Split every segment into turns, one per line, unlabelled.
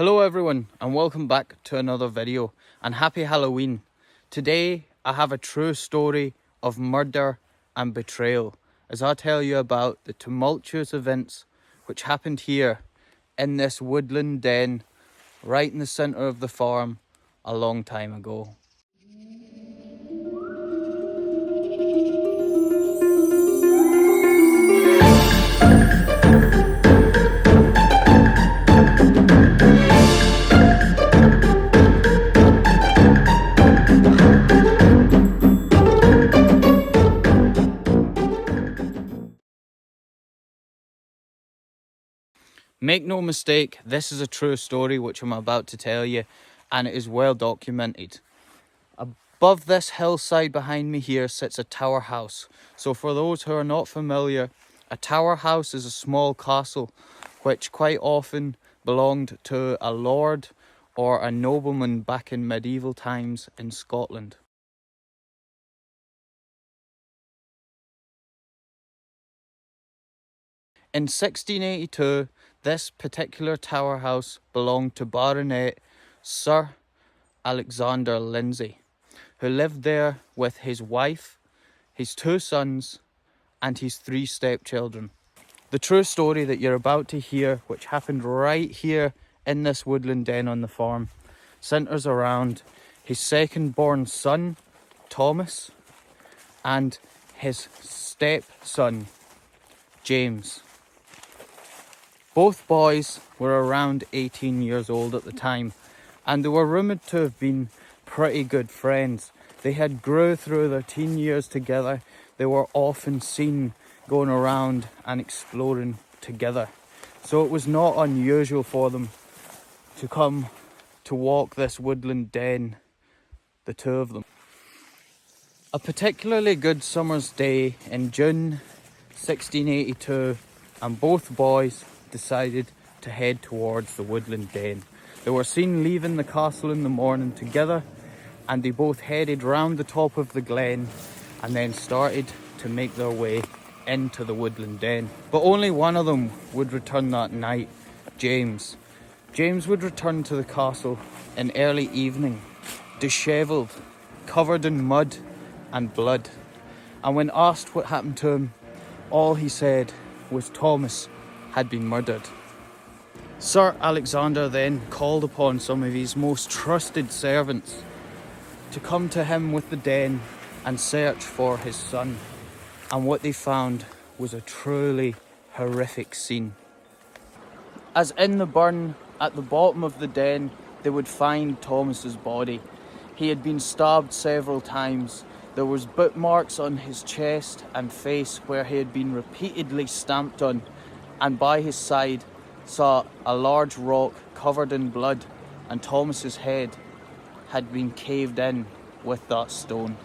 Hello everyone and welcome back to another video, and happy Halloween. Today I have a true story of murder and betrayal as I tell you about the tumultuous events which happened here in this woodland den right in the centre of the farm a long time ago. Make no mistake, this is a true story which I'm about to tell you, and it is well documented. Above this hillside behind me here sits a tower house. So for those who are not familiar, a tower house is a small castle which quite often belonged to a lord or a nobleman back in medieval times in Scotland. In 1682, this particular tower house belonged to Baronet Sir Alexander Lindsey, who lived there with his wife, his 2 sons, and his 3 stepchildren. The true story that you're about to hear, which happened right here in this woodland den on the farm, centres around his second-born son, Thomas, and his stepson, James. Both boys were around 18 years old at the time, and they were rumoured to have been pretty good friends. They had grew through their teen years together. They were often seen going around and exploring together. So it was not unusual for them to come to walk this woodland den, the 2 of them. A particularly good summer's day in June 1682, and both boys decided to head towards the woodland den. They were seen leaving the castle in the morning together, and they both headed round the top of the glen and then started to make their way into the woodland den. But only one of them would return that night, James. James would return to the castle in early evening, dishevelled, covered in mud and blood. And when asked what happened to him, all he said was Thomas had been murdered. Sir Alexander then called upon some of his most trusted servants to come to him with the den and search for his son. And what they found was a truly horrific scene. As in the burn at the bottom of the den, they would find Thomas's body. He had been stabbed several times. There was boot marks on his chest and face where he had been repeatedly stamped on, and by his side saw a large rock covered in blood, and Thomas's head had been caved in with that stone.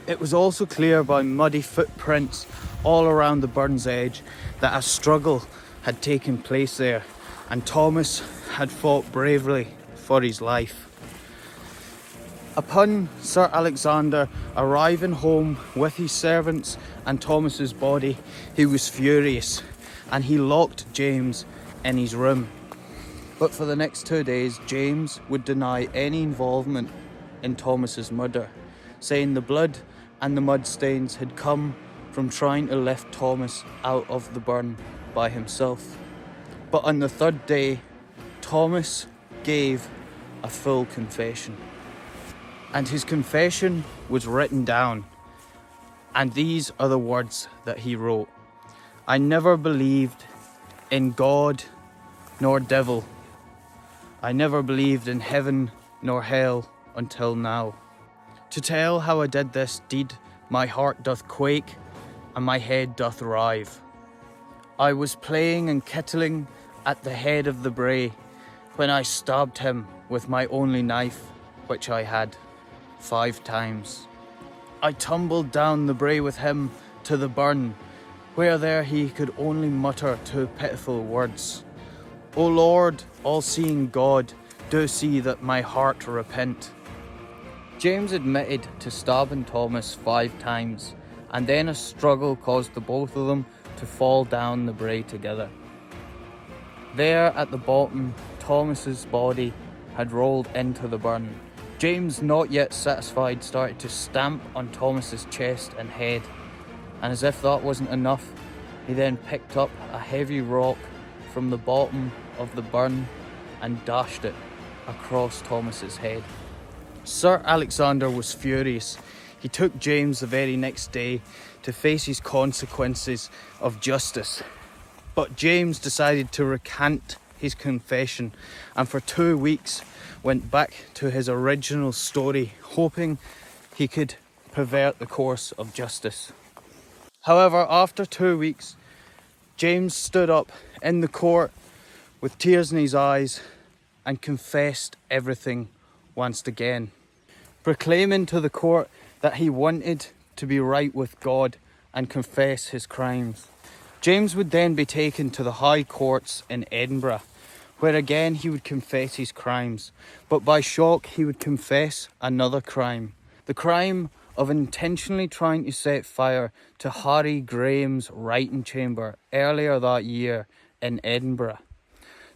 It was also clear by muddy footprints all around the burn's edge that a struggle had taken place there, and Thomas had fought bravely for his life. Upon Sir Alexander arriving home with his servants and Thomas's body, he was furious, and he locked James in his room. But for the next 2 days, James would deny any involvement in Thomas's murder, saying the blood and the mud stains had come from trying to lift Thomas out of the burn by himself. But on the 3rd day, Thomas gave a full confession. And his confession was written down. And these are the words that he wrote. I never believed in God nor devil. I never believed in heaven nor hell until now. To tell how I did this deed, my heart doth quake and my head doth rive. I was playing and kittling at the head of the brae when I stabbed him with my only knife, which I had 5 times. I tumbled down the brae with him to the burn, where there he could only mutter 2 pitiful words. O Lord, all-seeing God, do see that my heart repent. James admitted to stabbing Thomas 5 times, and then a struggle caused the both of them to fall down the brae together. There at the bottom Thomas's body had rolled into the burn. James, not yet satisfied, started to stamp on Thomas's chest and head, and as if that wasn't enough, he then picked up a heavy rock from the bottom of the burn and dashed it across Thomas's head. Sir Alexander was furious. He took James the very next day to face his consequences of justice. But James decided to recant his confession, and for 2 weeks went back to his original story, hoping he could pervert the course of justice. However, after 2 weeks, James stood up in the court with tears in his eyes and confessed everything once again, proclaiming to the court that he wanted to be right with God and confess his crimes. James would then be taken to the High Courts in Edinburgh, where again he would confess his crimes, but by shock he would confess another crime. The crime of intentionally trying to set fire to Harry Graham's writing chamber earlier that year in Edinburgh.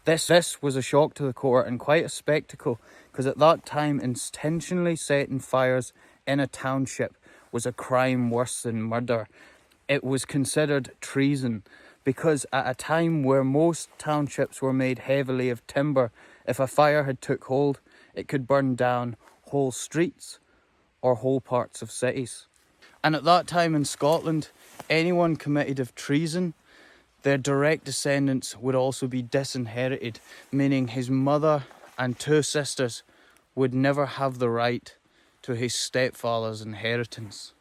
This was a shock to the court and quite a spectacle, because at that time intentionally setting fires in a township was a crime worse than murder. It was considered treason, because at a time where most townships were made heavily of timber, if a fire had took hold, it could burn down whole streets or whole parts of cities. And at that time in Scotland, anyone committed of treason, their direct descendants would also be disinherited, meaning his mother and 2 sisters would never have the right to his stepfather's inheritance.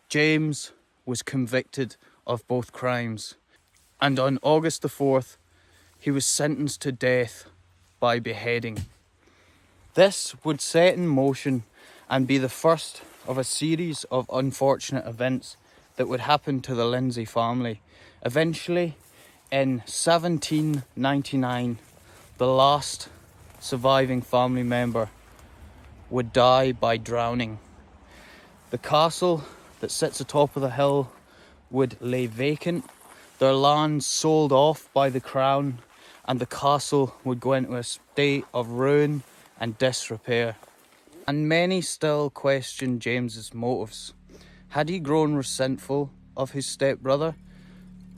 James was convicted of both crimes, and on August the 4th, he was sentenced to death by beheading. This would set in motion and be the first of a series of unfortunate events that would happen to the Lindsey family. Eventually, in 1799, the last surviving family member would die by drowning. The castle that sits atop of the hill would lay vacant, their lands sold off by the crown, and the castle would go into a state of ruin and disrepair. And many still question James's motives. Had he grown resentful of his stepbrother?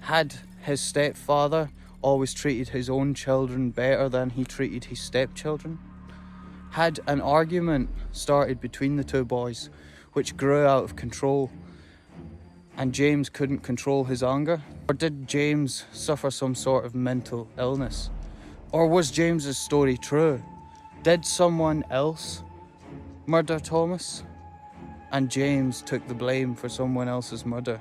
Had his stepfather always treated his own children better than he treated his stepchildren? Had an argument started between the 2 boys which grew out of control, and James couldn't control his anger? Or did James suffer some sort of mental illness? Or was James's story true? Did someone else murder Thomas, and James took the blame for someone else's murder?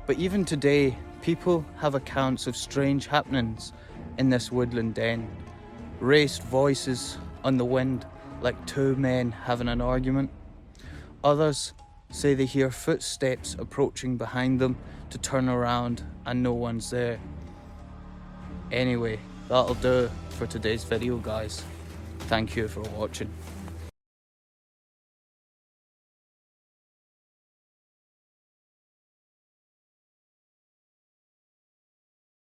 But even today, people have accounts of strange happenings in this woodland den. Raised voices on the wind like 2 men having an argument. Others say they hear footsteps approaching behind them to turn around and no one's there. Anyway, that'll do for today's video, guys. Thank you for watching.